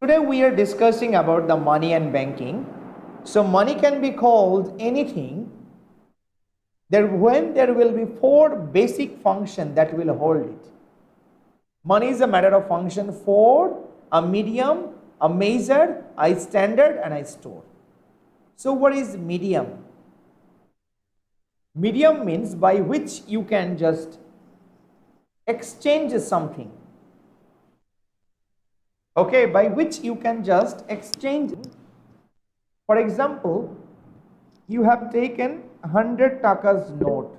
Today we are discussing about the money and banking. So money can be called anything that when there will be four basic functions that will hold it. Money is a matter of function for a medium, a measure, a standard and a store. So what is medium? Medium means by which you can just exchange something. Okay, by which you can just exchange. For example, you have taken 100 takas note.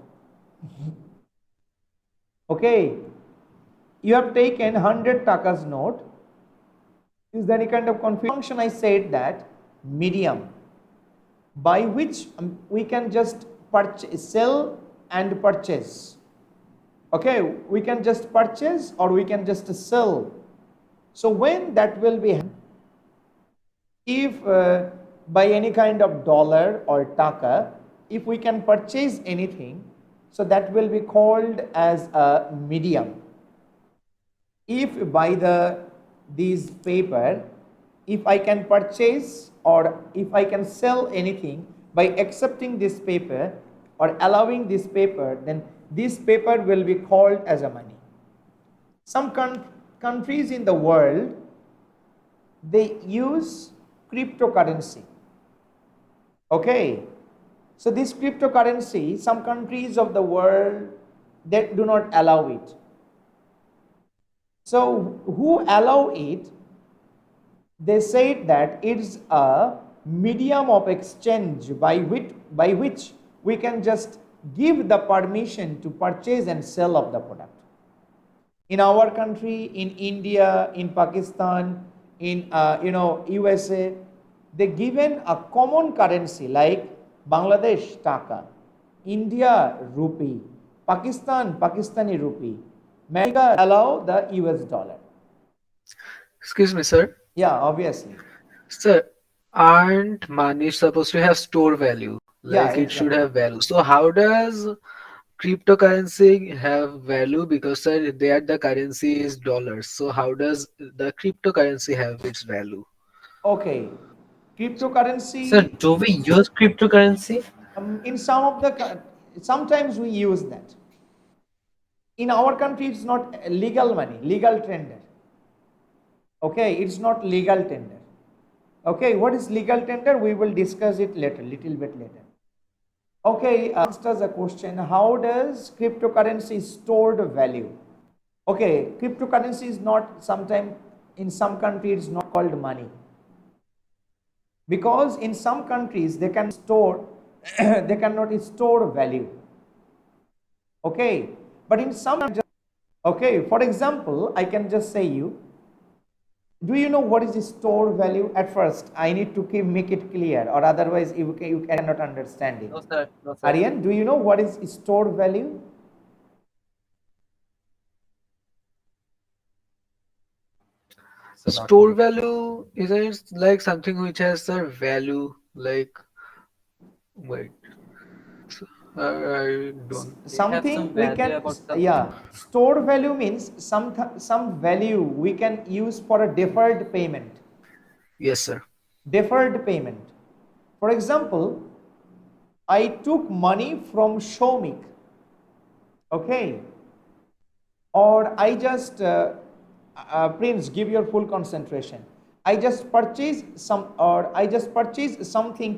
Okay, you have taken 100 takas note. Is there any kind of confusion? I said that medium by which we can just purchase, sell and purchase. Okay, we can just purchase or we can just sell. So when that will be, if by any kind of dollar or taka, if we can purchase anything, so that will be called as a medium. If by these paper, if I can purchase or if I can sell anything by accepting this paper or allowing this paper, then this paper will be called as a money. Some countries in the world, they use cryptocurrency. Okay, so this cryptocurrency, some countries of the world, they do not allow it. So who allow it? They said that it's a medium of exchange by which we can just give the permission to purchase and sell of the product. In our country, in India, in Pakistan, in USA, they given a common currency like Bangladesh taka, India rupee, Pakistan Pakistani rupee, America allow the US dollar. Excuse me, sir. Yeah, obviously. Sir, aren't money supposed to have store value? Yeah, Like it should exactly. have value. So how does cryptocurrency have value? Because sir, there the currency is dollars. So how does the cryptocurrency have its value? Okay, Sir, cryptocurrency. do we use cryptocurrency? In some of the sometimes we use that. In our country, it's not legal money, legal tender. Okay, it's not legal tender. Okay, what is legal tender? We will discuss it later, little bit later. Okay, asked us a question: how does cryptocurrency stored value? Okay, cryptocurrency is not sometime in some countries it's not called money, because in some countries they can store they cannot store value. Okay, but in some, okay, for example, I can just say you, do you know what is the store value? At first I need to make it clear, or otherwise you cannot understand No, it. sir. No, sir. Aryan, do you know what is store value? So not Store really. value isn't like something which has a value like wait. So, I don't. They have Something some we value can, about something. yeah, store value means some value we can use for a deferred payment. Yes, sir. Deferred payment. For example, I took money from Shomik, okay, or I just Prince, give your full concentration. I just purchased something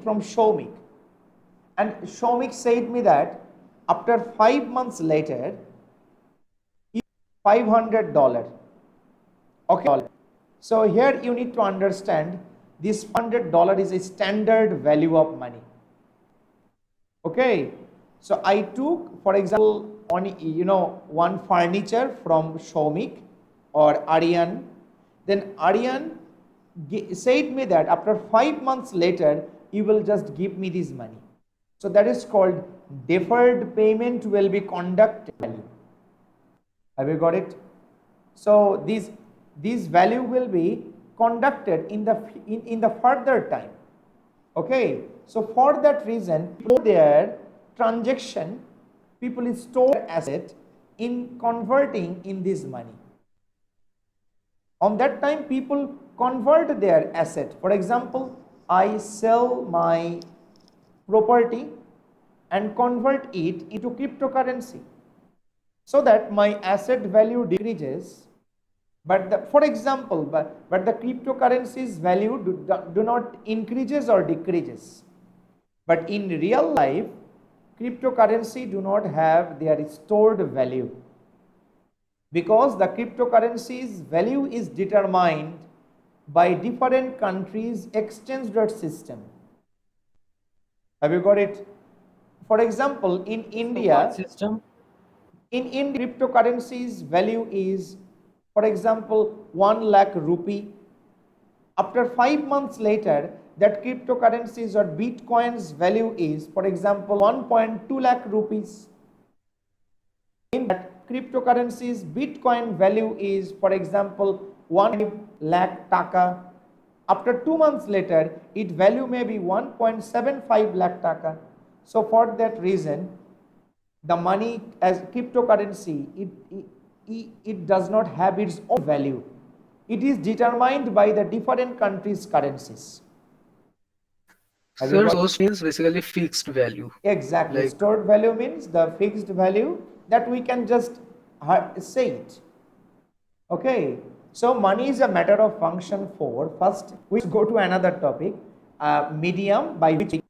from Shomik, and Shomik said me that after 5 months later, $500. Okay. So here you need to understand this $100 is a standard value of money. Okay. So I took, for example, on one furniture from Shomik or Aryan. Then Aryan said me that after 5 months later, you will just give me this money. So that is called deferred payment will be conducted. Have you got it? So these value will be conducted in the further time. Okay. So for that reason, their transaction, people store asset in converting in this money. On that time, people convert their asset. For example, I sell my property and convert it into cryptocurrency so that my asset value decreases, but for example, but the cryptocurrency's value do not increases or decreases. But in real life, cryptocurrency do not have their stored value, because the cryptocurrency's value is determined by different countries' exchange rate system. Have you got it? For example, in What India, system? cryptocurrency's value is, for example, 1 lakh rupee. After 5 months later, that cryptocurrency's or Bitcoin's value is, for example, 1.2 lakh rupees. In that cryptocurrency's Bitcoin value is, for example, 1 lakh taka. After 2 months later, its value may be 1.75 lakh taka. So for that reason, the money as cryptocurrency, it does not have its own value. It is determined by the different countries' currencies. Have you Sir, got source means basically fixed value. exactly? Like, Stored value means the fixed value that we can just say it. Okay, so money is a matter of function for. First, we go to another topic, medium by which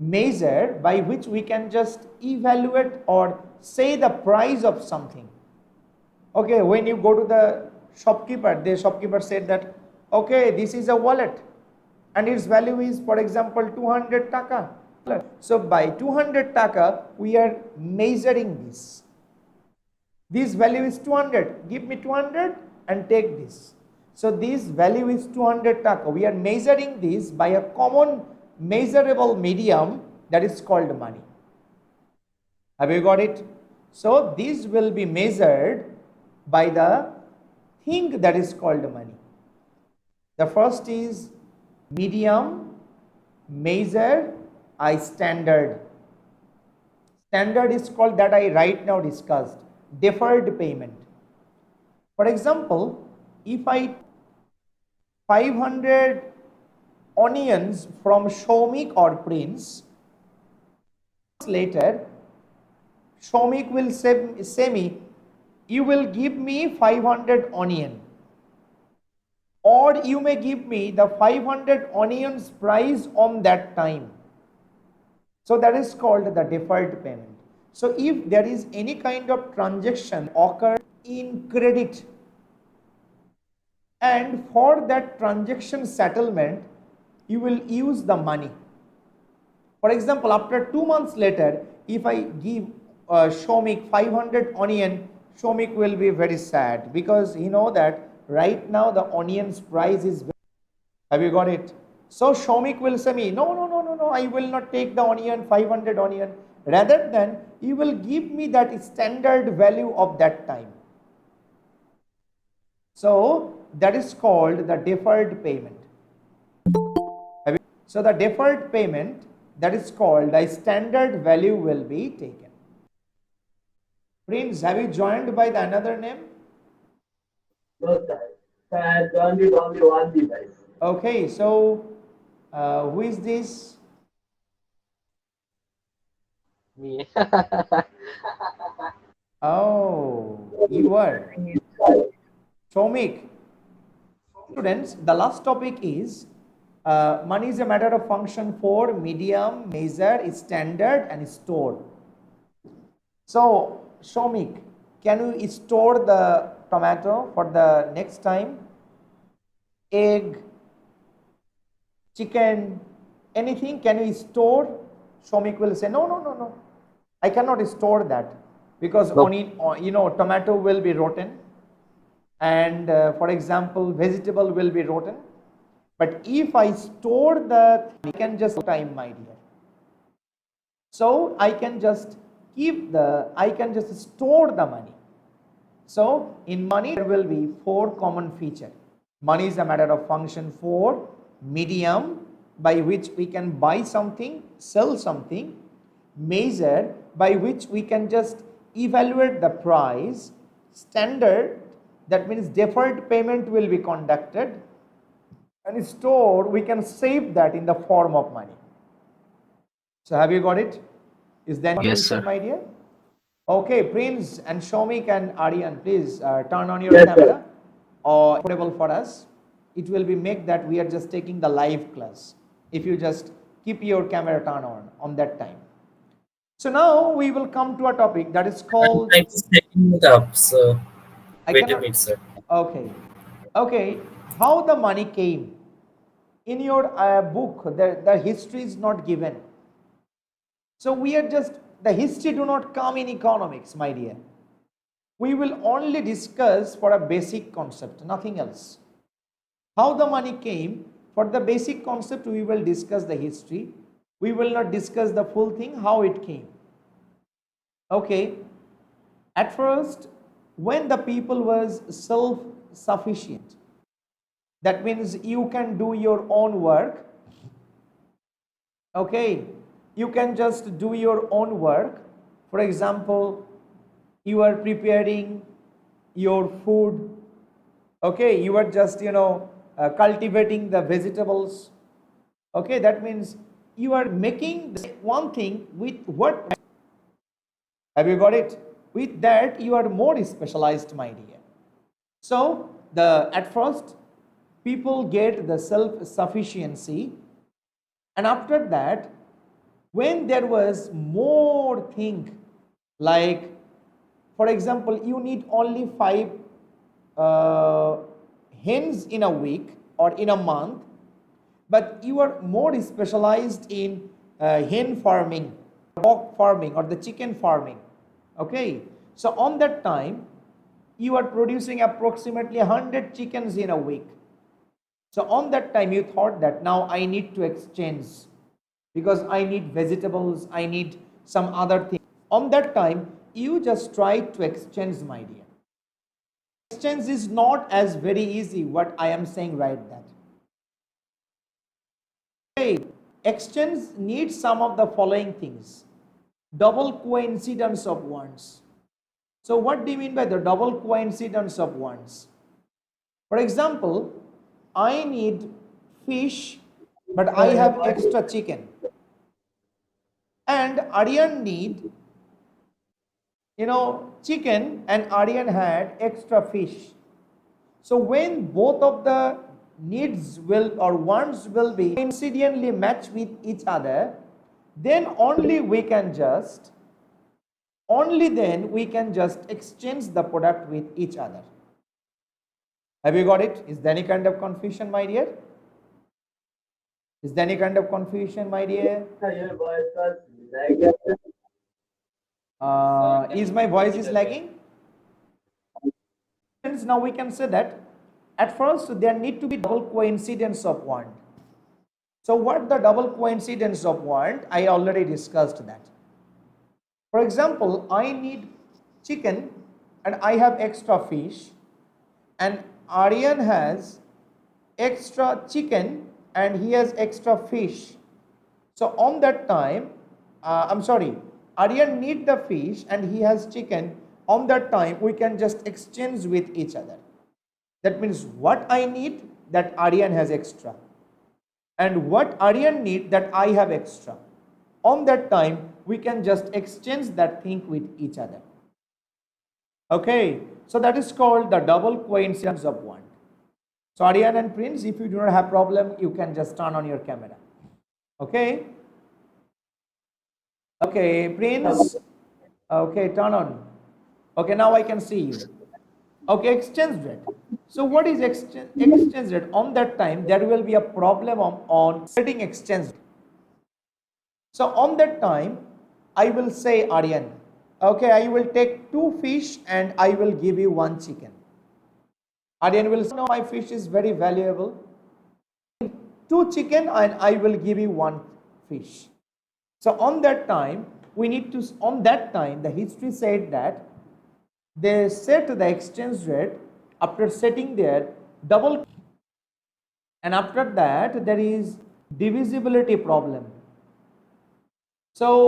measure by which we can just evaluate or say the price of something. Okay, when you go to the shopkeeper said that, okay, this is a wallet and its value is, for example, 200 taka. So by 200 taka, we are measuring this. This value is 200. Give me 200 and take this. So this value is 200 taka. We are measuring this by a common measurable medium that is called money. Have you got it? So this will be measured by the thing that is called money. The first is medium, measure, standard. Standard is called, that I right now discussed, deferred payment. For example, if I 500 onions from Shomik or Prince, later Shomik will say me, you will give me 500 onion, or you may give me the 500 onions price on that time. So that is called the deferred payment. So if there is any kind of transaction occur in credit, and for that transaction settlement, you will use the money. For example, after 2 months later, if I give Shomik 500 onion, Shomik will be very sad, because he know that right now the onion's price is very. Have you got it? So Shomik will say me, no, no, no, no, no, I will not take the onion, 500 onion. Rather than you will give me that standard value of that time. So that is called the deferred payment. So the deferred payment, that is called a standard value, will be taken. Prince, have you joined by the another name? No, sir. Sir, I have joined with only one device. Okay, so who is this? Me. Oh, you are Shomik. Students, the last topic is money is a matter of function for medium, measure, standard, and store. So, Shomik, can you store the tomato for the next time? Egg, chicken, anything, can you store? Shomik will say, no, no, no, no, I cannot store that, because No. only, tomato will be rotten, and for example, vegetable will be rotten. But if I store the, I can just time, my dear. So I can just store the money. So in money, there will be 4 common features. Money is a matter of function for medium, by which we can buy something, sell something; measure, by which we can just evaluate the price; standard, that means deferred payment will be conducted; and store, we can save that in the form of money. So have you got it? Is that Yes, confusion, sir. my dear? Okay, Prince and Shomik and Aryan, please turn on your Yes, sir. camera or affordable for us. It will be make that we are just taking the live class. If you just keep your camera turn on that time. So now we will come to a topic that is called, I'm just setting it up, so I wait a cannot, minute, sir. okay, okay, how the money came. In your book, the history is not given. So we are just, the history do not come in economics, my dear. We will only discuss for a basic concept, nothing else. How the money came, for the basic concept we will discuss the history. We will not discuss the full thing, how it came. Okay, at first, when the people was self-sufficient, that means you can do your own work. Okay, you can just do your own work. For example, you are preparing your food. Okay, you are just cultivating the vegetables. Okay, that means you are making one thing with what, have you got it? With that you are more specialized, my dear. So the at first people get the self sufficiency, and after that, when there was more thing, like for example, you need only 5 uh, hens in a week or in a month, but you are more specialized in hen farming, pork farming, or the chicken farming. Okay, so on that time you are producing approximately 100 chickens in a week. So on that time you thought that now I need to exchange, because I need vegetables, I need some other thing. On that time you just try to exchange, my dear. Exchange is not as very easy what I am saying right that. Okay, exchange needs some of the following things. Double coincidence of wants. So what do you mean by the double coincidence of wants? For example, I need fish, but I have extra chicken. And Aryan need, chicken, and Aryan had extra fish. So when both of the needs will or wants will be coincidentally matched with each other, then only then we can just exchange the product with each other. Have you got it? Is there any kind of confusion, my dear? Is there any kind of confusion, my dear? Your voice was like Is my voice is lagging? Friends, now we can say that at first there need to be double coincidence of want. So what the double coincidence of want? I already discussed that. For example, I need chicken and I have extra fish, and Aryan has extra chicken and he has extra fish. So on that time, I'm sorry, Aryan need the fish and he has chicken. On that time, we can just exchange with each other. That means what I need, that Aryan has extra, and what Aryan need, that I have extra. On that time, we can just exchange that thing with each other. Okay, so that is called the double coincidence of want. So Aryan and Prince, if you do not have problem, you can just turn on your camera. Okay. Okay, Prince. Okay, turn on. Okay, now I can see you. Okay, exchange rate. So what is exchange rate? On that time, there will be a problem on setting exchange rate. So on that time, I will say, Aryan, okay, I will take 2 fish and I will give you 1 chicken. Aryan will say, no, my fish is very valuable. 2 chicken and I will give you 1 fish. So on that time, the history said that they set the exchange rate after setting their double, and after that there is divisibility problem. So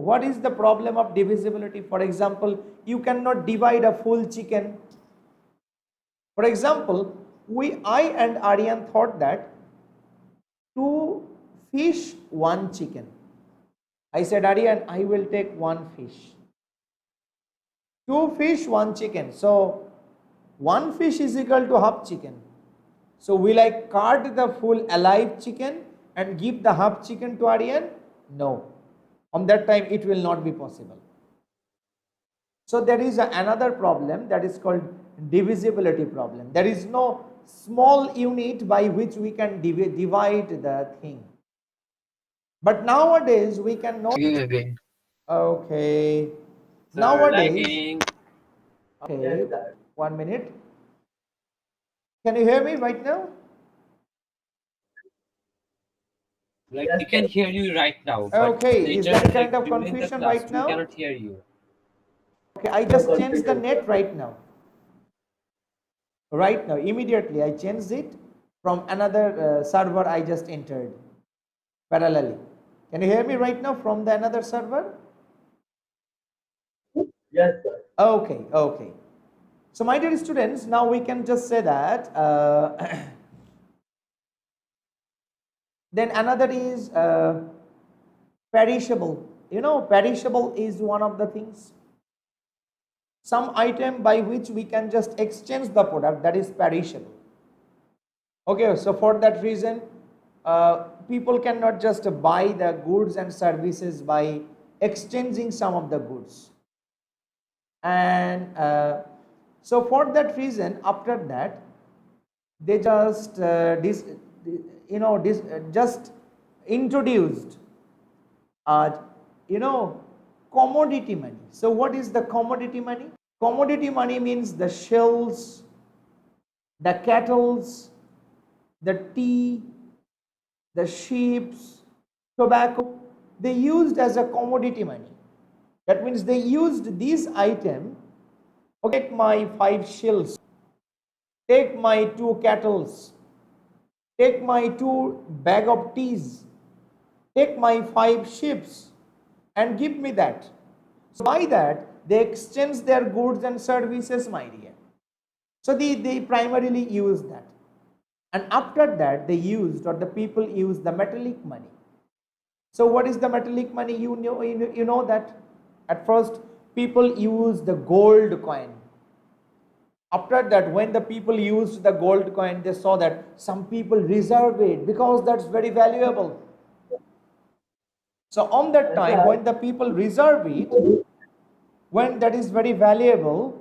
what is the problem of divisibility? For example, you cannot divide a full chicken. For example, I and Aryan thought that 2 fish, 1 chicken. I said, Aryan, I will take 1 fish. 2 fish, 1 chicken. So 1 fish is equal to half chicken. So will I cut the full alive chicken and give the half chicken to Aryan? No. On that time it will not be possible. So there is another problem that is called divisibility problem. There is no small unit by which we can divide the thing. But nowadays we can know. Again. Okay. Nowadays, Lagging. okay, Yes, sir. 1 minute. Can you hear me right now? Like Yes, we can sir. hear you right now, but Okay, the is there a internet, kind like of during the confusion class, right we now? cannot hear you. Okay, I No just changed the confusion, net sir. right now. Right now, immediately I changed it from another server I just entered parallelly. Can you hear me right now from the another server? Yes, sir. Okay, okay. So my dear students, now we can just say that then another is perishable. You know, perishable is one of the things. Some item by which we can just exchange the product, that is perishable. Okay, so for that reason, people cannot just buy the goods and services by exchanging some of the goods. And so for that reason, after that, they just just introduced uh, commodity money. So what is the commodity money? Commodity money means the shells, the kettles, the tea, the sheeps, tobacco, they used as a commodity money. That means they used these item. Okay, take my 5 shells, take my 2 kettles, take my 2 bag of teas, take my 5 ships and give me that. So by that they exchange their goods and services, my dear. So they primarily use that. And after that they used, or the people used, the metallic money. So what is the metallic money? You know that at first people use the gold coin. After that, when the people used the gold coin, they saw that some people reserve it because that's very valuable. So on that Yes, time, sir. when the people reserve it, when that is very valuable,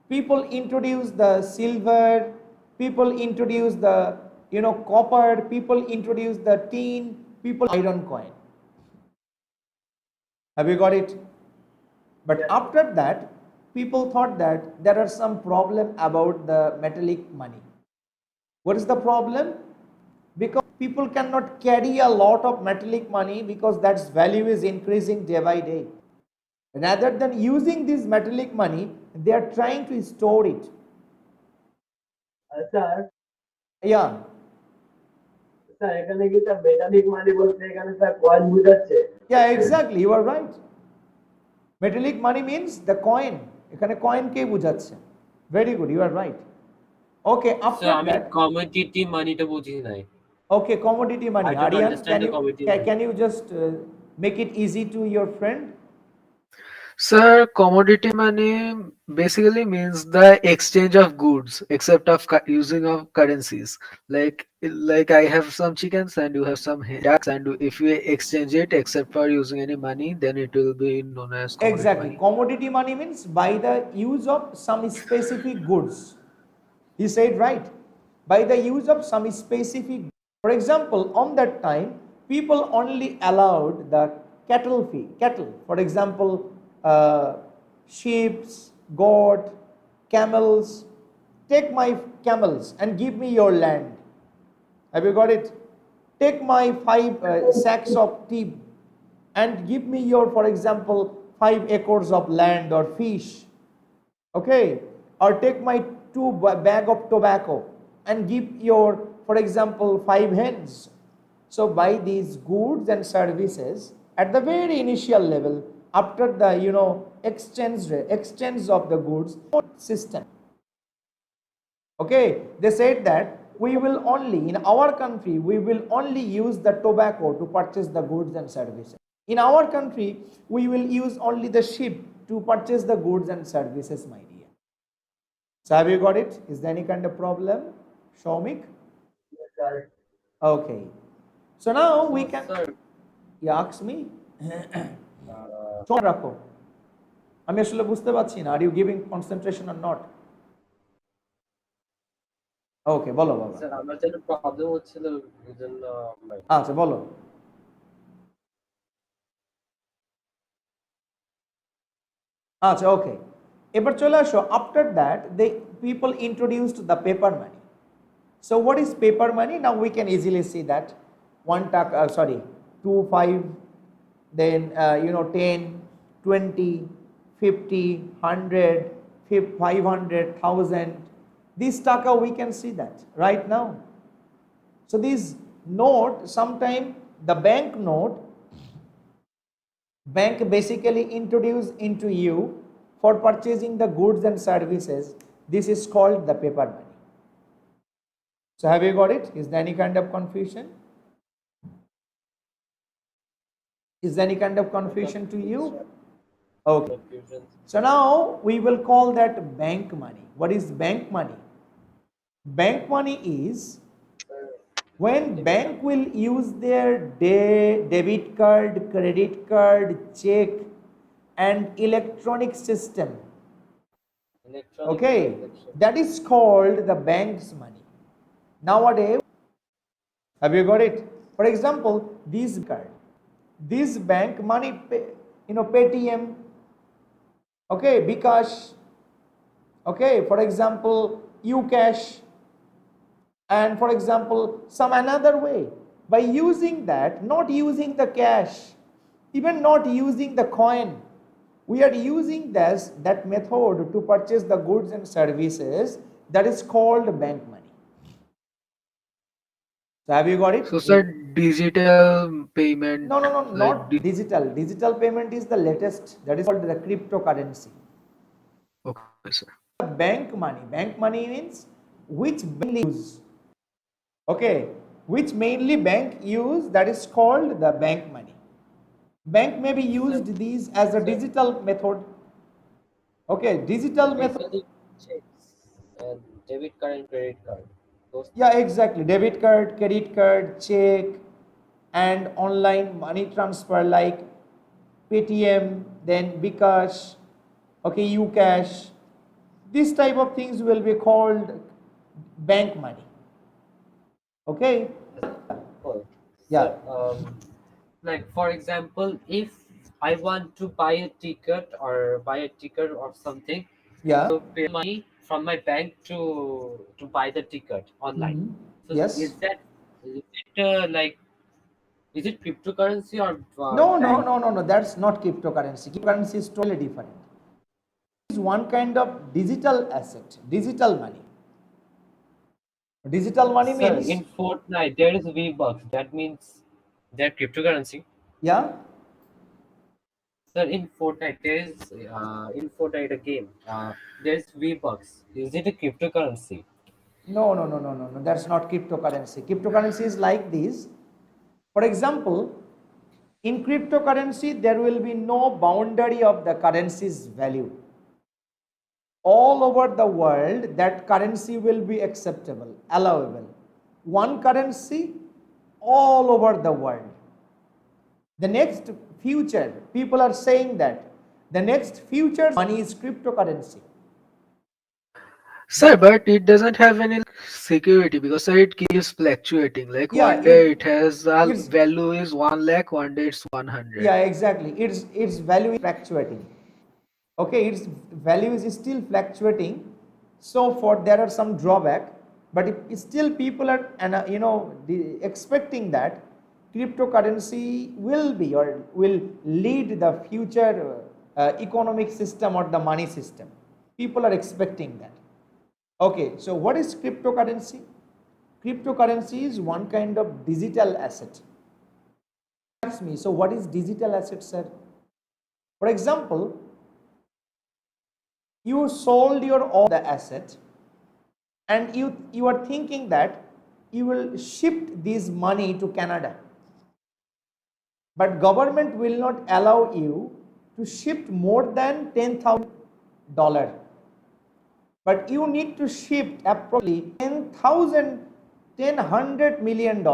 people introduce the silver, people introduce the copper, people introduce the tin, people iron coin. Have you got it? But Yes, sir. after that, people thought that there are some problem about the metallic money. What is the problem? Because people cannot carry a lot of metallic money because that value is increasing day by day. Rather than using this metallic money, they are trying to store it. Sir Yeah, sir এখানে কি sir metallic মানি বলতে এখানে sir coin বুঝাচ্ছে yeah, exactly. You are right. Metallic money means the coin. এখানে coin কে বোঝাচ্ছে? Very good. You are right. Okay, So after আমি that, commodity মানিটা বুঝি নাই। okay, commodity money. I don't Aryan, understand the commodity money. can you just make it easy to your friend? Sir, commodity money basically means the exchange of goods, except of using of currencies. Like I have some chickens and you have some ducks, and if we exchange it, except for using any money, then it will be known as commodity Exactly. money. Commodity money means by the use of some specific goods. He said right. By the use of some specific. For example, on that time, people only allowed the cattle. For example, sheep, goat, camels. Take my camels and give me your land. Have you got it? Take my 5 sacks of tea and give me your, for example, 5 acres of land or fish. Okay? Or take my 2 bag of tobacco and give your, for example, 5 hens. So by these goods and services, at the very initial level, after the exchange of the goods system, Okay, they said that we will only, in our country, we will only use the tobacco to purchase the goods and services. In our country, we will use only the sheep to purchase the goods and services, my dear. So have you got it? Is there any kind of problem, Shomik? Yes, sir. Okay. So now we So, can, sir, you ask me, uh, শোন রাখো আমি আসলে বুঝতে পারছি না are you giving concentration or not okay বলো বাবা sir আমার যেন প্রবলেম হচ্ছিল এই জন্য আচ্ছা বলো আচ্ছা ওকে এবার চলে আসো after that they people introduced the paper money so what is paper money now we can easily see that 1 টাকা sorry 2 5 then 10 20 50 100 500 1000 this taka we can see that right now so this note sometime the bank basically introduce into you for purchasing the goods and services this is called the paper money so have you got it is there any kind of confusion is there any kind of confusion to you okay confusion. so now we will call that bank money what is bank money bank money is when bank will use their debit card credit card check and electronic system Electronic okay transaction. that is called the bank's money nowadays have you got it for example this bank money paytm okay because okay for example ucash and for example some another way by using that not using the cash even not using the coin we are using that method to purchase the goods and services that is called bank money so have you got it So, sir, digital payment, no like not digital payment is the latest that is called the cryptocurrency okay, sir. bank money means which bank use okay which mainly bank use that is called the bank money bank may be used these as a digital method okay digital method Basically, checks and debit card and credit card. Those yeah exactly debit card credit card check and online money transfer like paytm then bkash okay ucash this type of things will be called bank money okay people. yeah So, like for example, if I want to buy a ticket or something, yeah so pay money from my bank to buy the ticket online. Mhm. So Yes. is it like is it cryptocurrency or No, no, bank? no, no, no. That's not cryptocurrency. Cryptocurrency is totally different. It is one kind of digital asset, digital money. Digital money Sir, means, in Fortnite there is V-Bucks. That means they're cryptocurrency. yeah. Sir, in Fortnite a game. There's V-Bucks. Is it a cryptocurrency? No, no, no, no, no, no. That's not cryptocurrency. Cryptocurrency is like this. For example, in cryptocurrency, there will be no boundary of the currency's value. All over the world, that currency will be acceptable, allowable. One currency all over the world. The next future, people are saying that the next future money is cryptocurrency. Sir, but it doesn't have any security because sir, it keeps fluctuating. Like Yeah, one day it has a it's value is 1 lakh, one day it's 100. yeah exactly. Its value is fluctuating. Okay, its value is still fluctuating. So for there are some drawback, but if still people are and expecting that cryptocurrency will be or will lead the future economic system or the money system. People are expecting that. Okay, so what is cryptocurrency? Cryptocurrency is one kind of digital asset. Ask me, so what is digital asset, sir? For example, you sold your all the asset and you are thinking that you will shift this money to Canada, but government will not allow you to shift more than $10,000, but you need to shift approximately 10,000, $100 million.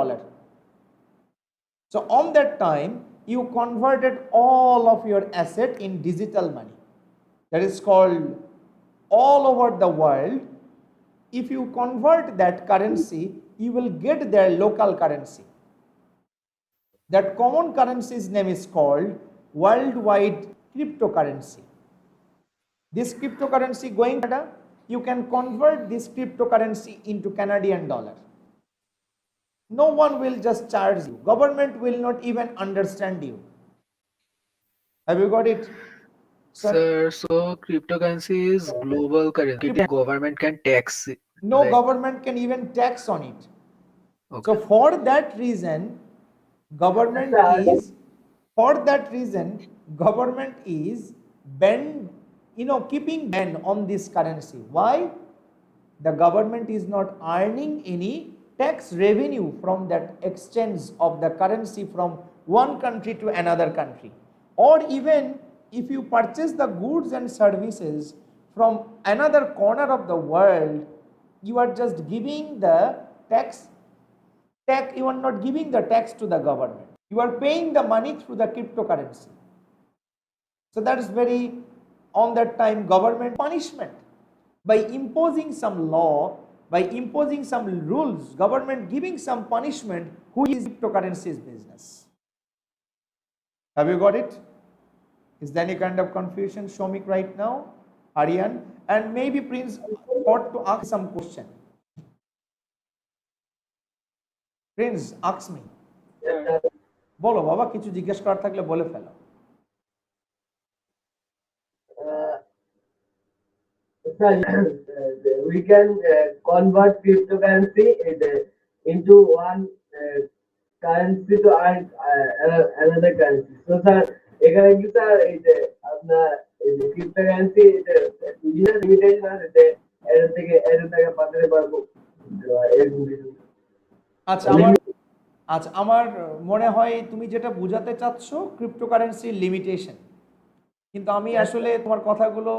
So on that time, you converted all of your asset in digital money. That is called all over the world. If you convert that currency, you will get their local currency. That common currency's name is called worldwide cryptocurrency. This cryptocurrency going to Canada, you can convert this cryptocurrency into Canadian dollar. No one will just charge you. Government will not even understand you. Have you got it? Sir, so cryptocurrency is global currency. Government can tax it. No Like, government can even tax on it. So okay. for that reason, government is ban, keeping ban on this currency. Why? The government is not earning any tax revenue from that exchange of the currency from one country to another country. Or even if you purchase the goods and services from another corner of the world, you are just giving the tax, you are not giving the tax to the government. You are paying the money through the cryptocurrency. So that is very, on that time, government punishment. By imposing some law, by imposing some rules, government giving some punishment, who is cryptocurrency's business. Have you got it? Is there any kind of confusion, Shomik, right now? Aryan? And maybe Prince ought to ask some question. Prince, ask me. Yes, sir. বলো বাবা, কিছু জিজ্ঞেস করার থাকলে বলে ফেলো। Uh, Sir, we can convert cryptocurrency into one currency to earn another currency. So, sir, এখানে কি sir এই যে আপনার এই যে cryptocurrency লিমিটেশন আছে যে এর থেকে পাঠাতে পারবো এরকম কিছু। আচ্ছা আমার মনে হয় তুমি যেটা বোঝাতে চাচ্ছ ক্রিপ্টোকারেন্সি লিমিটেশন, কিন্তু আমি আসলে তোমার কথাগুলো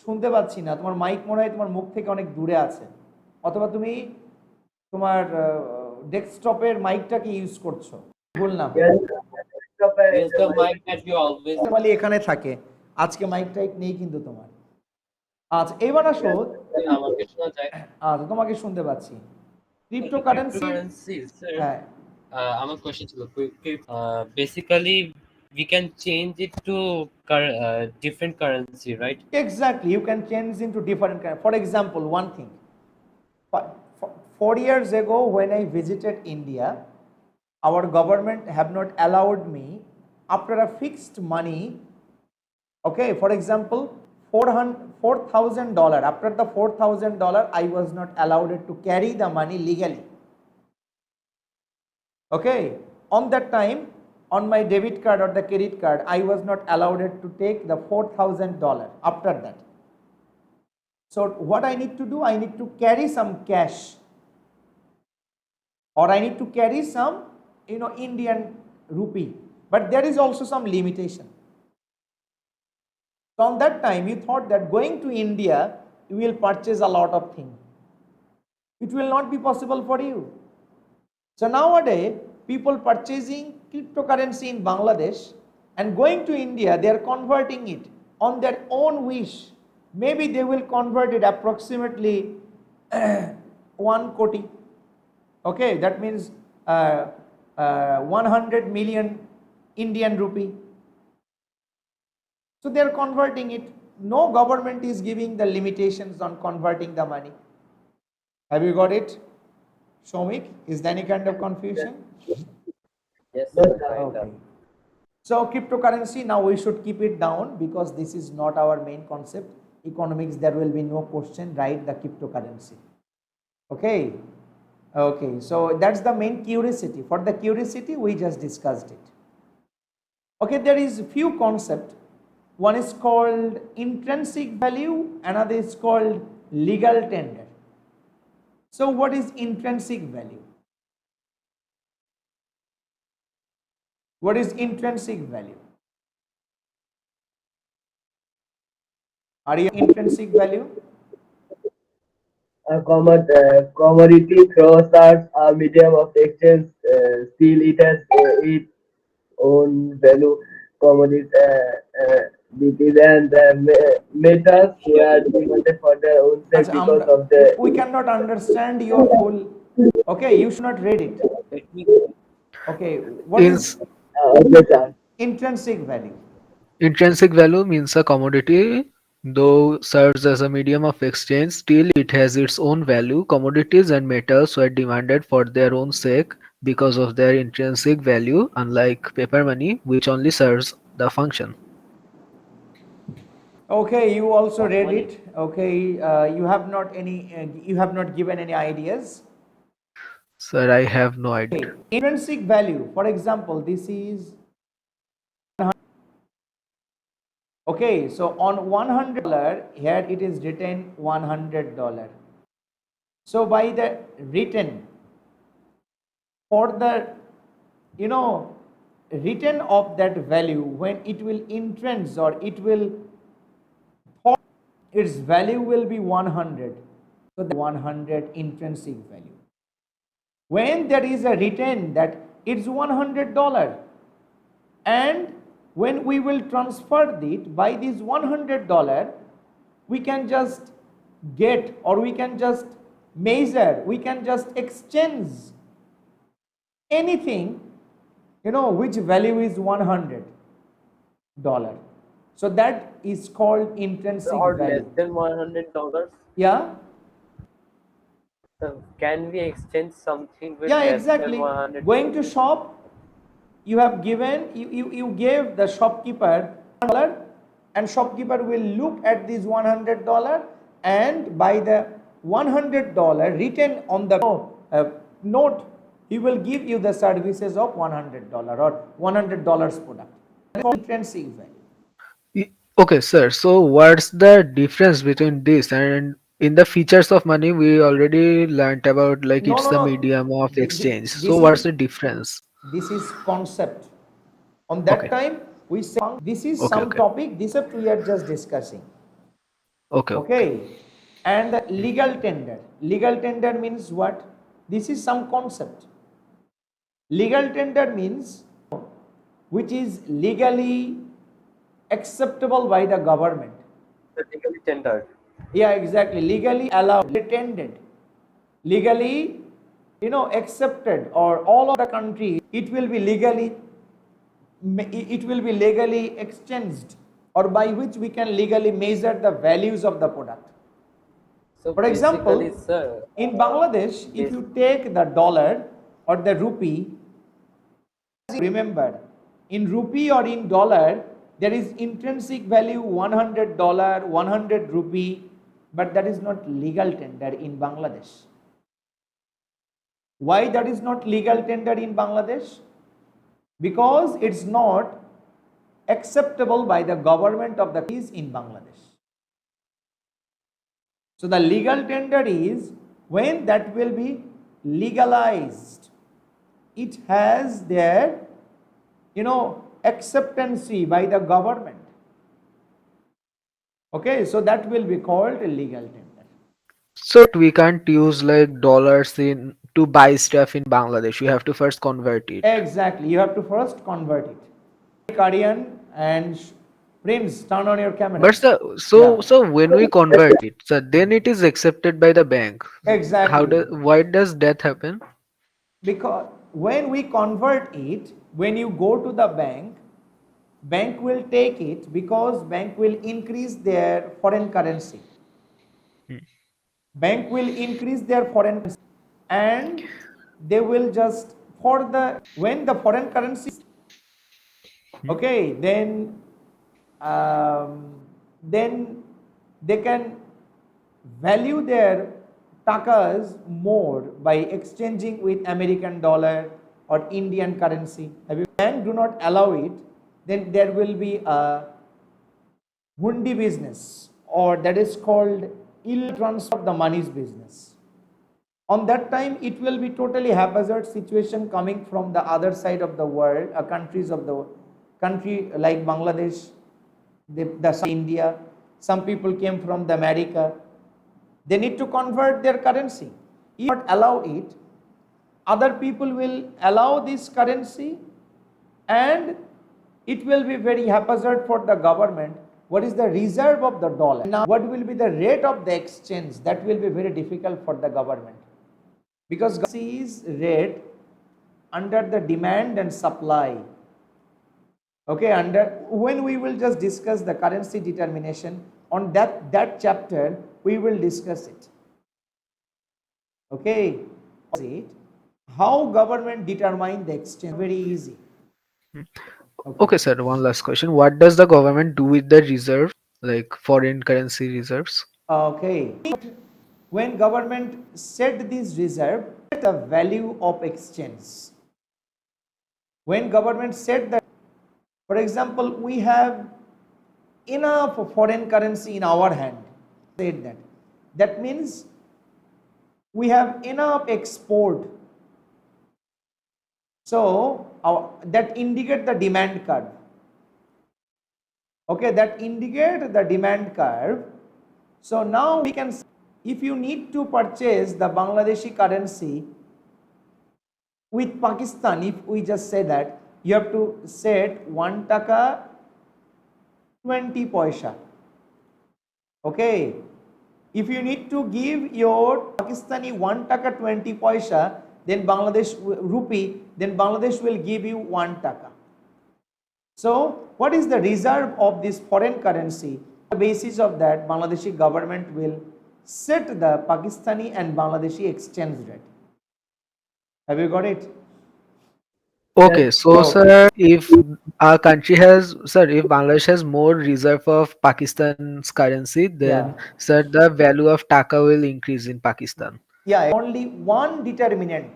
শুনতে পাচ্ছি না। তোমার মাইক মনে হয় তোমার মুখ থেকে অনেক দূরে আছে, অথবা তুমি তোমার ডেস্কটপের মাইকটাকে ইউজ করছো, ভুল না? Use the mic that you always. Normally এখানে থাকে, আজকে মাইক টাইক নেই কিন্তু তোমার। আচ্ছা এবার আসো, আমাকে শোনা যায়? আচ্ছা তোমাকে শুনতে পাচ্ছি। Cryptocurrency, Cryptocurrency, sir. হ্যাঁ আমার কোশ্চেন ছিল basically we can change it to different currency, right? exactly, you can change into different kind. For example, one thing, 4 years ago when I visited India, our government have not allowed me after a fixed money. Okay, for example, $4,000. After the $4,000, I was not allowed to carry the money legally. Okay, on that time, on my debit card or the credit card, I was not allowed to take the $4,000 after that. So what I need to do, I need to carry some cash, or I need to carry some Indian rupee, but there is also some limitation. So on that time you thought that going to India you will purchase a lot of things. It will not be possible for you. So nowadays people purchasing cryptocurrency in Bangladesh and going to India, they are converting it on their own wish. Maybe they will convert it approximately 1 koti. Okay, that means 100 million Indian rupee. So they are converting it. No government is giving the limitations on converting the money. Have you got it, Shomik? Is there any kind of confusion? Yes, Yes, sir. Okay. So cryptocurrency, now we should keep it down because this is not our main concept. Economics, there will be no question, write the cryptocurrency. Okay. Okay, so that's the main curiosity. For the curiosity, we just discussed it. Okay, there is few concepts. One is called intrinsic value, another is called legal tender. So what is intrinsic value? What is intrinsic value? Are you intrinsic value? Commodity throws out a medium of exchange. Still, it has its own value. Commodity and metals were demanded for their own sake Acha, because of the we cannot understand your full. Okay, you should not read it. Let me Okay, what In is okay, sir. intrinsic value? intrinsic value means a commodity, though serves as a medium of exchange, still it has its own value. Commodities and metals were demanded for their own sake because of their intrinsic value, unlike paper money, which only serves the function. Okay, you also read money. it. Okay, you have not any. You have not given any ideas. Sir, I have no idea. Okay, intrinsic value. For example, this is okay. So on $100 here it is written $100. So by the written for the written of that value when it will intrinsic or it will its value will be 100. So the 100 intrinsic value. When there is a written that it's $100 and when we will transfer it by this $100 we can just get or we can just measure, we can just exchange anything which value is $100. So that is called intrinsic Or less value. than $100. Yeah, So can we exchange something with yeah, less than exactly. Going to 100? shop, you have given you gave the shopkeeper $1 and shopkeeper will look at this $100 and by the $100 written on the note he will give you the services of $100 or $100 product. That is intrinsic value. Okay, sir. So, what's the difference between this and in the features of money? We already learnt about like No, it's no, the no. medium of exchange. So, This what's is the difference? concept. On that Okay, time, we say this is okay, some okay, topic. This is we are just discussing. okay, okay. Okay, and the legal tender. Legal tender means what? This is some concept. Legal tender means which is legally acceptable by the government. Legally tendered. Yeah, exactly. Legally allowed, attended, legally, accepted, or all of the country, it will be legally exchanged, or by which we can legally measure the values of the product. So For basically, example, sir, in Bangladesh, if this you take the dollar or the rupee, remember, in rupee or in dollar, there is intrinsic value $100, 100 rupee, but that is not legal tender in Bangladesh. Why that is not legal tender in Bangladesh? Because it's not acceptable by the government of the countries in Bangladesh. So the legal tender is when that will be legalized. It has their acceptancy by the government. Okay, so that will be called a legal tender. So we can't use like dollars in to buy stuff in Bangladesh. You have to first convert it. Exactly, you have to first convert it. Aryan and Prince, turn on your camera. But Yeah, so when we convert it, so then it is accepted by the bank. How exactly. does why does that happen? Because when we convert it, when you go to the bank will take it because bank will increase their foreign currency. Bank will increase their foreign currency and they will just for the when the foreign currency okay then they can value their takas more by exchanging with American dollar or Indian currency. If bank do not allow it, then there will be a hundi business or that is called ill transfer of the monies business. On that time, it will be totally haphazard situation coming from the other side of the world, countries of the country like Bangladesh, the India. Some people came from the America. They need to convert their currency. If you not allow it, other people will allow this currency, and it will be very haphazard for the government. What is the reserve of the dollar? Now, what will be the rate of the exchange? That will be very difficult for the government, because currency is rate under the demand and supply. Okay, under when we will just discuss the currency determination on that chapter, we will discuss it. Okay, how government determine the exchange? Very easy. Okay, sir. One last question. What does the government do with the reserve, like foreign currency reserves? Okay, when government set this reserve, the value of exchange. When government said that, for example, we have enough foreign currency in our hand, said that. That means we have enough export. So that indicate the demand curve. Okay, that indicate the demand curve. So now we can, if you need to purchase the Bangladeshi currency with Pakistan, if we just say that, you have to set 1 taka 20 paisa. Okay, if you need to give your Pakistani 1 taka 20 paisa, then Bangladesh rupee, then Bangladesh will give you 1 taka. So what is the reserve of this foreign currency? On the basis of that, Bangladeshi government will set the Pakistani and Bangladeshi exchange rate. Have you got it? Okay, so Okay. sir, if our country has, sir, if Bangladesh has more reserve of Pakistan's currency, Yeah. then sir, the value of taka will increase in Pakistan. Yeah, only one determinant.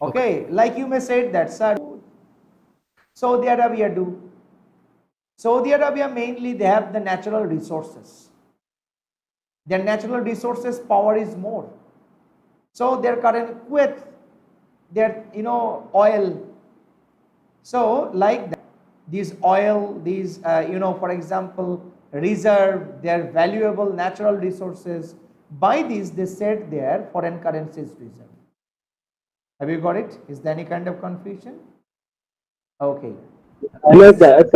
Okay. Okay, like you may say that, sir, Saudi Arabia do. Saudi Arabia mainly they have the natural resources. Their natural resources power is more. So their current Kuwait, their oil. So like that, these oil, these for example, reserve, their valuable natural resources. By these they set their foreign currencies reserve. Have you got it? Is there any kind of confusion? Okay. Hello, Please, sir.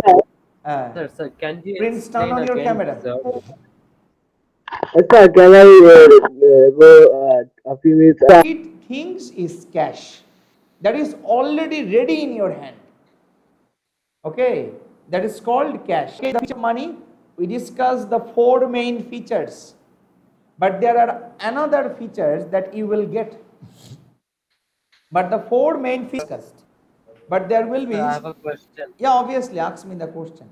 uh, Sir, can you Prince, turn explain on your again camera. reserve? Sir, can I go a few minutes? It things is cash that is already ready in your hand. Okay, that is called cash. Okay, the feature money, we discussed the four main features, but there are another features that you will get. But the four main features discussed. But there will Sir, I be, have a question. yeah, obviously, ask me the question.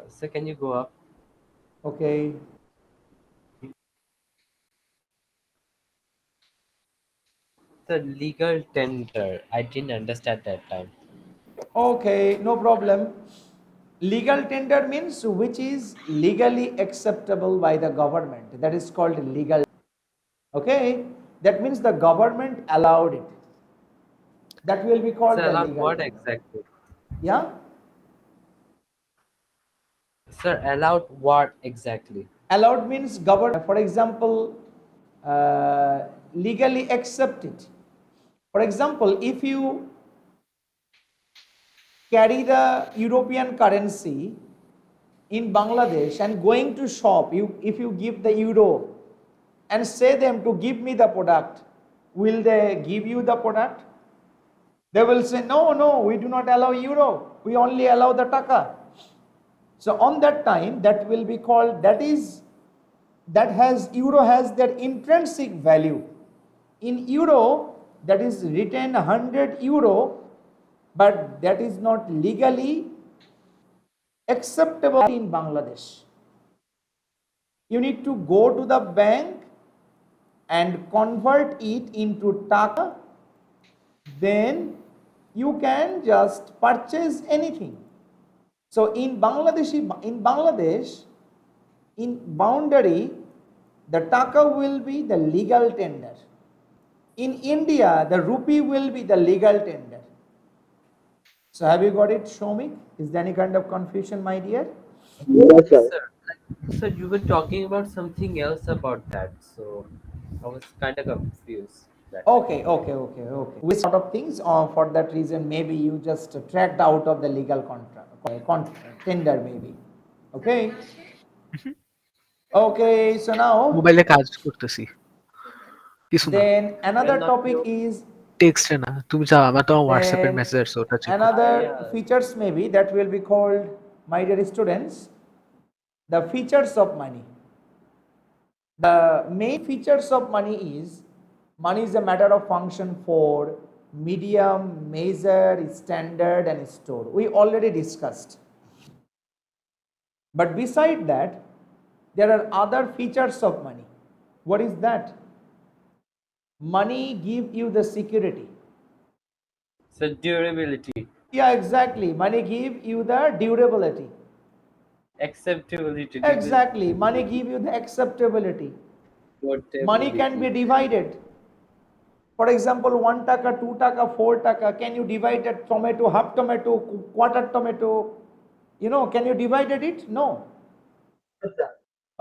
Sir, can you go up? Okay, The legal tender. I didn't understand that time. okay, no problem. Legal tender means which is legally acceptable by the government. That is called legal. Okay, that means the government allowed it. That will be called Sir, the allowed legal what tender. exactly? Yeah, Sir, allowed what exactly? allowed means government. For example, legally accept it. For example, if you carry the European currency in Bangladesh and going to shop, if you give the euro and say them to give me the product, will they give you the product? They will say, no, no, we do not allow euro, we only allow the taka. So on that time, that will be called, that has, euro has their intrinsic value. In euro, that is written 100 euro, but that is not legally acceptable in Bangladesh. You need to go to the bank and convert it into taka, then you can just purchase anything. So in Bangladesh, in boundary, the taka will be the legal tender. In India, the rupee will be the legal tender. So have you got it, Shomik? Is there any kind of confusion, my dear? Yes, sir. Sir, sir, you were talking about something else about that, so I was kind of confused that time. Okay. We sort of things, or for that reason, maybe you just tracked out of the legal tender, maybe. Okay. Okay. So now, মোবাইলে কাজ করতেছি কিছু না then Well, another not topic your. is টেক্সটে না তুমি চাও আমার তোমার হোয়াটসঅ্যাপের then মেসেজ আসছে ওটা চেক করো another Yeah. features maybe that will be called, my dear students, the features of money. The main features of money is a matter of function for medium, measure, standard and store. We already discussed. But beside that, there are other features of money. What is that? Money give you the security. So durability, Yeah, exactly. Money give you the durability. acceptability, Exactly. Money give you the acceptability. Money can be portability. divided. For example, 1 taka, 2 taka, 4 taka. Can you divide a tomato, half tomato, quarter tomato? Can you divide it? No. Yes, sir.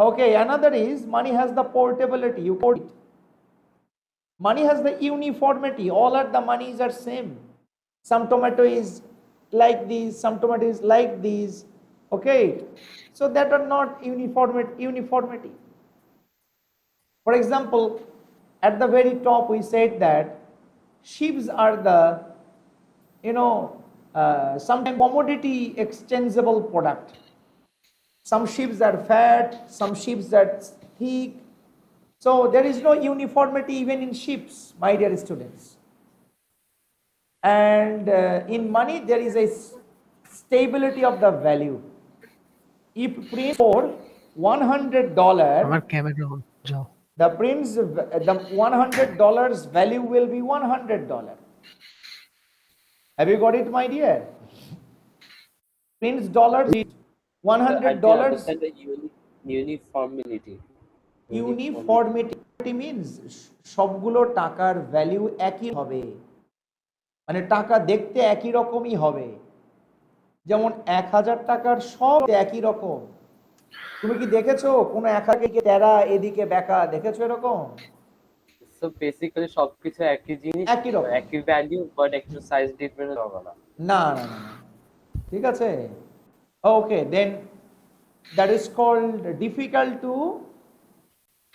Okay, another is money has the portability. You port it. Money has the uniformity. All of the monies are same. Some tomato is like this, some tomato is like this. Okay, so that are not uniformity. For example, at the very top we said that sheeps are the, sometimes commodity exchangeable product. Some sheeps are fat, some sheeps are thick. So there is no uniformity even in sheeps, my dear students. And in money there is a stability of the value. If prince for $100, আমার camera যাও the $100 value will be $100. Have you got it, my dear? Prince dollars is So I didn't $100. understand the uniformity. Uniformity means সবগুলো টাকার value একই হবে, মানে টাকা দেখতে একই রকমই হবে। যেমন 1000 টাকার সব একই রকম। তুমি কি দেখেছো কোনো 1000 কে তেরা এদিকে বেঁকা দেখেছো এরকম? So basically সবকিছু একই জিনিস, একই রকম। একই ভ্যালু, বাট একটু সাইজ ডিফারেন্স হবে না। না। ঠিক আছে? Okay, then that is called difficult to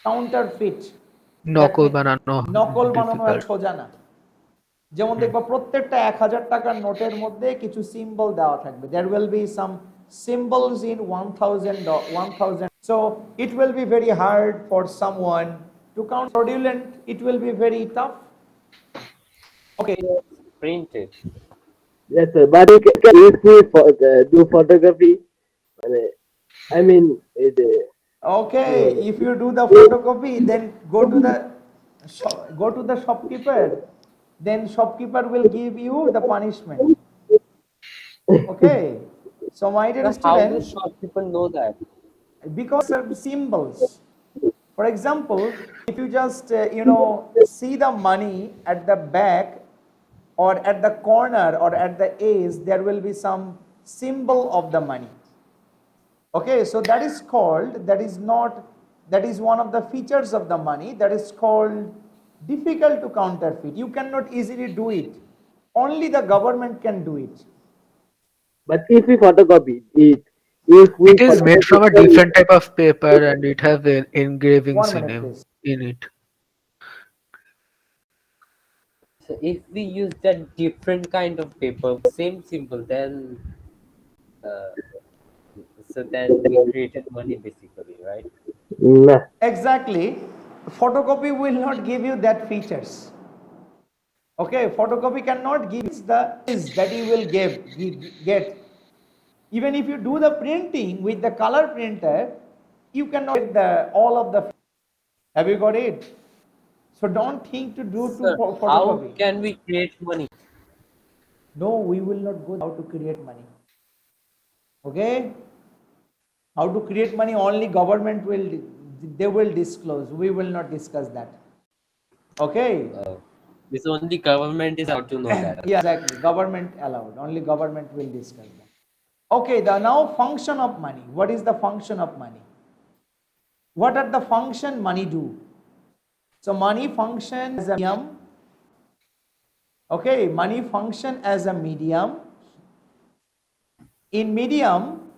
counterfeit. নকল বানানো নকল বানানো আর ডিফিকাল্ট সোজা না। যেমন দেখবা প্রত্যেকটা 1000 টাকার নোটের মধ্যে কিছু সিম্বল দেওয়া থাকবে। There will be some symbols in 1000. So it will be very hard for someone to count fraudulent. It will be very tough. Okay. Printed. Yes, sir. But you can if we do photography, I mean, Okay, if you do the photocopy, then go to the shopkeeper. Then shopkeeper will give you the punishment. Okay. So my dear So how do students, shopkeeper know that? because of symbols. For example, if you just see the money at the back or at the corner or at the edge, there will be some symbol of the money. Okay, so that is one of the features of the money that is called difficult to counterfeit. You cannot easily do it. Only the government can do it. but if we photocopy it, if we It is made from a photocopy different type of paper and it have engravings 1 minute, in please. it. So if we use that different kind of paper, same symbol, then uh, then we created money basically, right? nah. Exactly. Photocopy will not give you that features. Okay, photocopy cannot give the is that you will get. Even if you do the printing with the color printer, you cannot get all of the. Have you got it? So don't think to do to Sir, how photocopy. can we create money? No, we will not go how to create money. Okay? How to create money only government will they will disclose. We will not discuss that. Okay. This only government is out to know that. Yeah, exactly. Government allowed. Only government will discuss that. Okay, the now function of money. What is the function of money? What are the function money do? So money function as a medium. Okay, money function as a medium. In medium,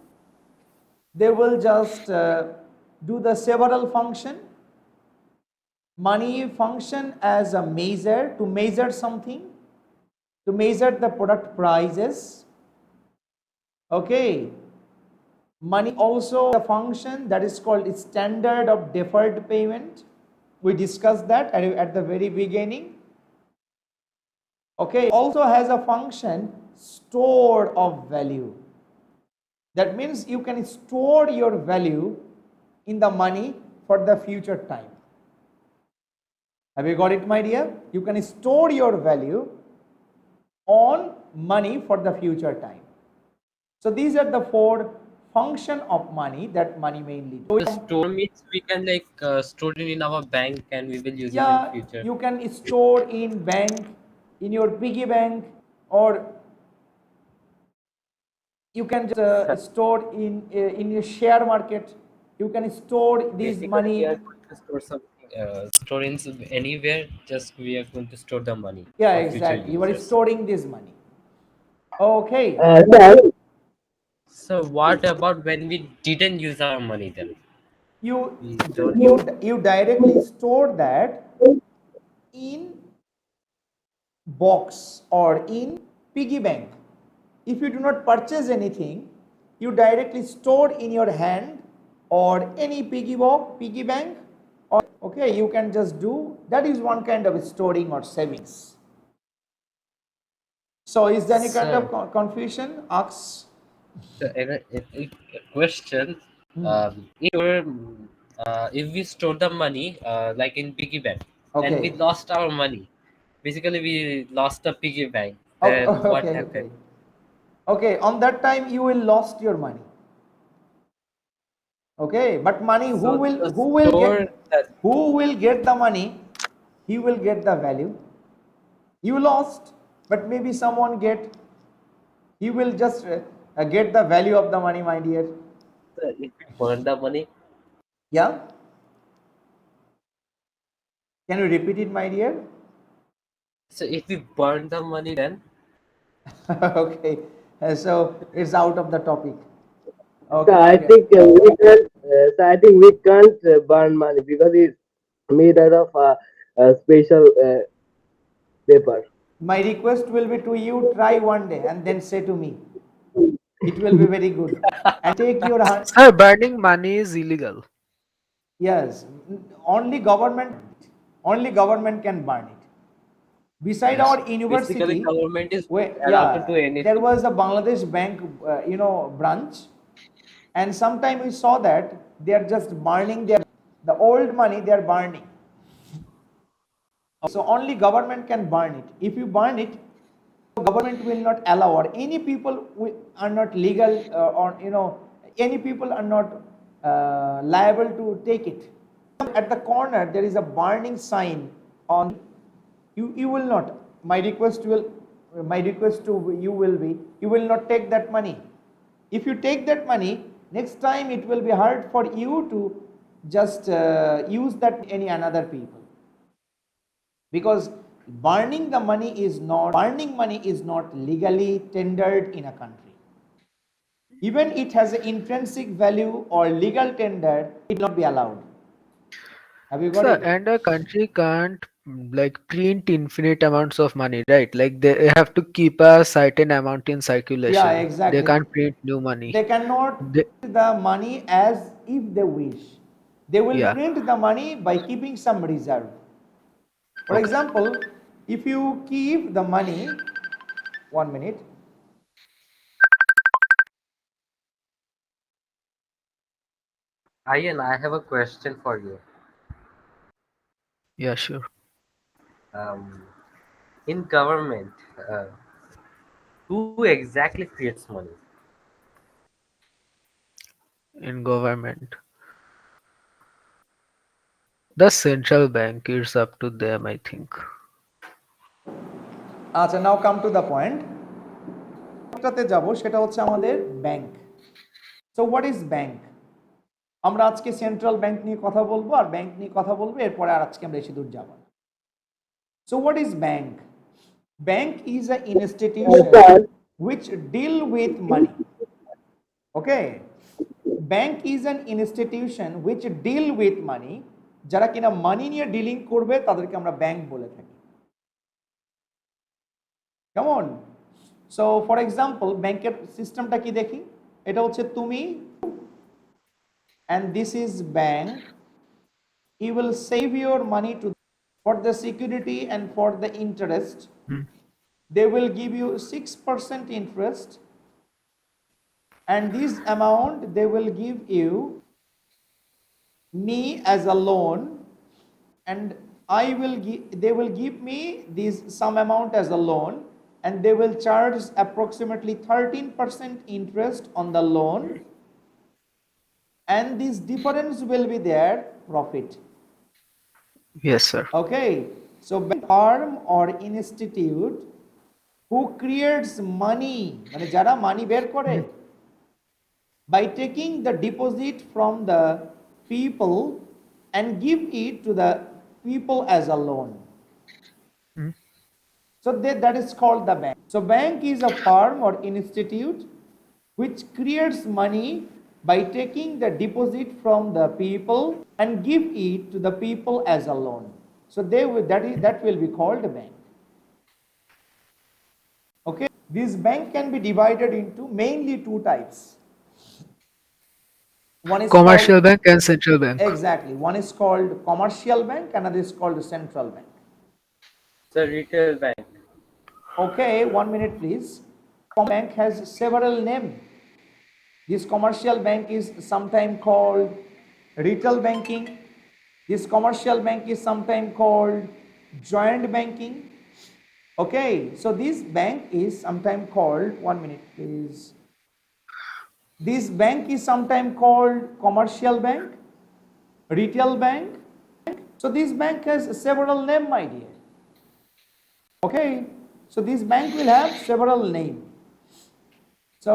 they will just do the several function. Money function as a measure, to measure something, to measure the product prices. Okay, money also a function that is called standard of deferred payment. We discussed that at the very beginning. Okay, also has a function store of value. That means you can store your value in the money for the future time. Have you got it, my dear? You can store your value on money for the future time. So these are the four function of money that money mainly do. The store means we can like store it in our bank and we will use it in Yeah, future. you can store in bank, in your piggy bank, or you can just store in your share market. You can store this Basically, money. we are going to store something, store in anywhere. Just we are going to store the money Yeah, for future exactly. You are users. storing this money. Okay. Sir, So what about when we didn't use our money then? You We don't you directly store that in box or in piggy bank. If you do not purchase anything, you directly store in your hand or any piggy bank, or okay, you can just do that. Is one kind of storing or savings. So is there any kind of So, confusion? Asks. so a question. If we store the money like in piggy bank and we Okay. lost our money, basically we lost the piggy bank. Okay. Then what Okay. happened? Okay. Okay. On that time, you will lost your money. Okay, but money So the who will store get that the money? He will get the value. You lost, but maybe someone get. He will just get the value of the money, my dear. if we burn the money. Yeah. Can you repeat it, my dear? So if we burn the money, then Okay. So it's out of the topic. so Okay, my I dear. think we can't. So I think we can't burn money because it's made out of special paper. My request will be to you try one day and then say to me. It will be very good. And take your hand. Sir, burning money is illegal. Yes, only government can burn it. Beside our basically university, government is where allowed to do yeah, there anything. was a Bangladesh bank, branch, and sometime we saw that they are just burning the old money. They are burning. So only government can burn it. If you burn it, government will not allow, or any people are not legal, or any people are not liable to take it. At the corner there is a burning sign on. You will not. My request to you will be, you will not take that money. If you take that money, next time it will be hard for you to just use that any another people, because burning money is not legally tendered in a country. Even it has an intrinsic value or legal tender, it will not be allowed. Have you got Sir, it? and a country can't like print infinite amounts of money, right? Like they have to keep a certain amount in Yeah, circulation. They exactly. can't print new money. They cannot They, print the money as if they wish. They will yeah, print the money by keeping some reserve. For okay. example, if you keep the money, 1 minute. Ian, I have a question for you. Yeah, sure. Um, in government, uh, who exactly creates money? In government. The central bank, it's up to them, I think. আচ্ছা, নাও come to the point. একটাতে যাব, সেটা হচ্ছে আমাদের bank. So what is bank? আমরা আজকে central bank নিয়ে কথা বলবো, আর ব্যাংক নিয়ে কথা বলবো, এরপরে আর আজকে আমরা বেশি দূর যাব না। So what is bank? Bank is an institution which deal with money. Okay, bank is an institution which deal with money. যারা কিনা মানি নিয়ে ডিলিং করবে তাদেরকে আমরা ব্যাংক বলে থাকি। কেমন? সো ফর এক্সাম্পল, ব্যাংকের সিস্টেমটা কি দেখি। এটা হচ্ছে তুমি, and this is bank. You will save your money to for the security and for the interest. They will give you 6% interest, and this amount they will give you me as a loan, and they will give me this some amount as a loan, and they will charge approximately 13% interest on the loan, and this difference will be their profit. Yes, sir. Okay, so firm or institute who creates money, মানে যারা মানি বের করে, by taking the deposit from the people and give it to the people as a loan. So that is called the bank. So bank is a firm or institute which creates money by taking the deposit from the people and give it to the people as a loan. So that will be called a bank. Okay, this bank can be divided into mainly two types. One is Commercial called, bank and central bank. exactly, one is called commercial bank, another is called central bank. Sir, retail bank. Okay, 1 minute please. Bank has several names. This commercial bank is sometimes called retail banking. This commercial bank is sometimes called joint banking. Okay, so this bank is sometimes called, 1 minute please. This bank is sometimes called commercial bank, retail bank. So this bank has several names, my dear. Okay, so this bank will have several names. So,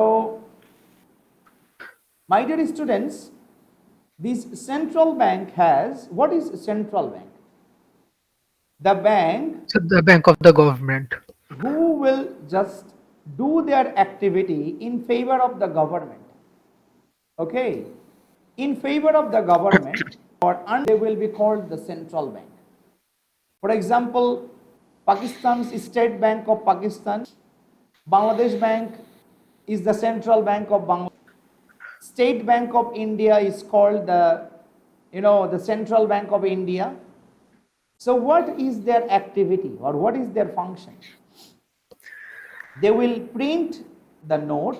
my dear students, this central bank has, what is central bank? The bank So the bank of the government. who will just do their activity in favor of the government. Okay, in favor of the government, or they will be called the central bank. For example, Pakistan's State Bank of Pakistan, Bangladesh Bank is the central bank of Bangladesh. State Bank of India is called the central bank of India. So what is their activity or what is their function? They will print the note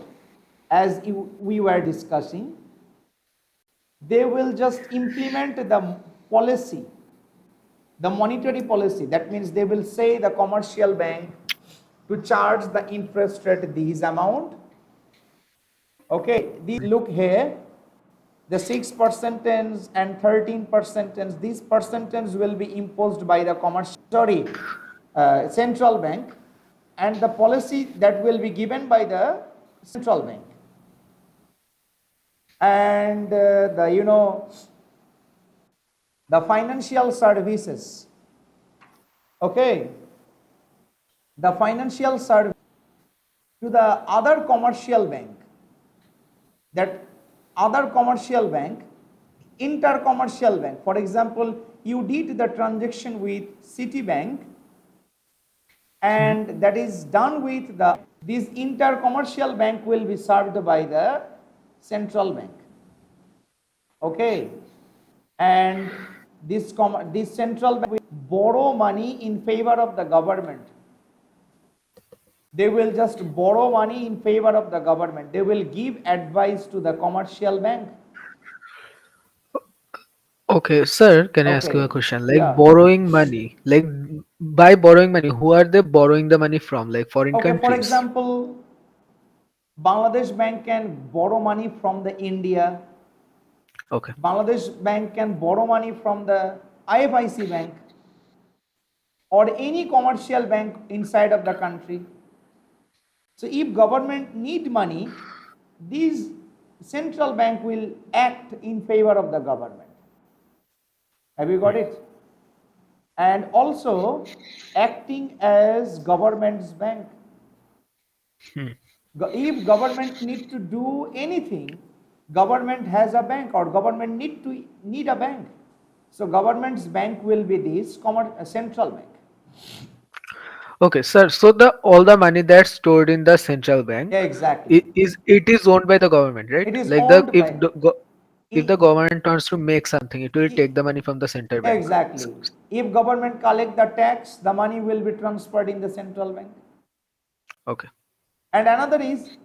as we were discussing. They will just implement the policy, the monetary policy. That means they will say the commercial bank to charge the interest rate this amount. Okay, look here, the 6% and 13%, these percentage will be imposed by the central bank, and the policy that will be given by the central bank. And the financial services. Okay, the financial service to the other commercial bank, that other commercial bank, inter-commercial bank. For example, you did the transaction with Citibank, and that is done with this inter-commercial bank will be served by the central bank. Okay, and this central bank will borrow money in favor of the government. They will just borrow money in favor of the government. They will give advice to the commercial bank. Okay, sir, can I ask you Okay, a question? Like yeah. borrowing money, like by borrowing money, who are they borrowing the money from? Like foreign Okay, for countries? example, Bangladesh Bank can borrow money from the India. Okay. Bangladesh Bank can borrow money from the IFIC bank or any commercial bank inside of the country. So if government need money, these central bank will act in favor of the government. Have you got it? And also acting as government's bank. If government need to do anything, government has a bank or government need a bank. So government's bank will be this central bank. Okay, sir. So the all the money that's stored in the central bank, Yeah, exactly. it is owned by the government, right? It is Like the owned by if the government wants to make something, it will I- take the money from the center bank. exactly. If government collect the tax, the money will be transferred in the central bank. Okay. And another is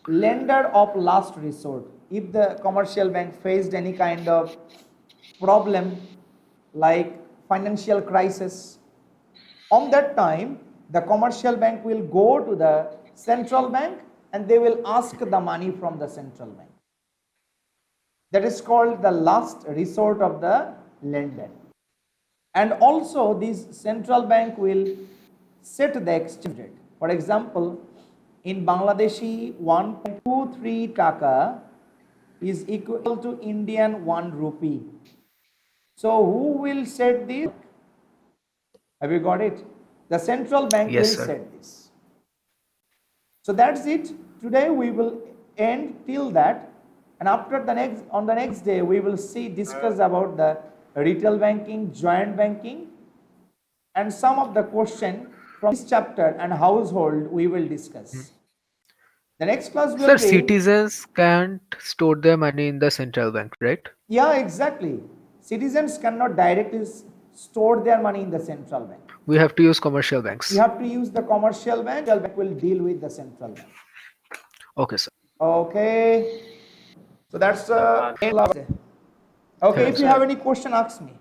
lender of last resort. If the commercial bank faced any kind of problem like financial crisis, on that time the commercial bank will go to the central bank and they will ask the money from the central bank. That is called the last resort of the lender. And also this central bank will set the exchange rate. For example, in Bangladeshi 1.23 taka is equal to Indian 1 rupee. So who will set this? Have you got it? The central bank Yes, will sir. set this. So that's it. Today we will end till that, and after on the next day we will discuss about the retail banking, joint banking, and some of the question from this chapter and household we will discuss. The next class Sir, will be, citizens can't store their money in the central bank, right? yeah, exactly. Citizens cannot directly store their money in the central bank. We have to use commercial banks. You have to use the commercial bank. Central bank will deal with the central bank. Okay, sir. Okay. So that's end of the day. Okay, if Thanks. you have any question, ask me.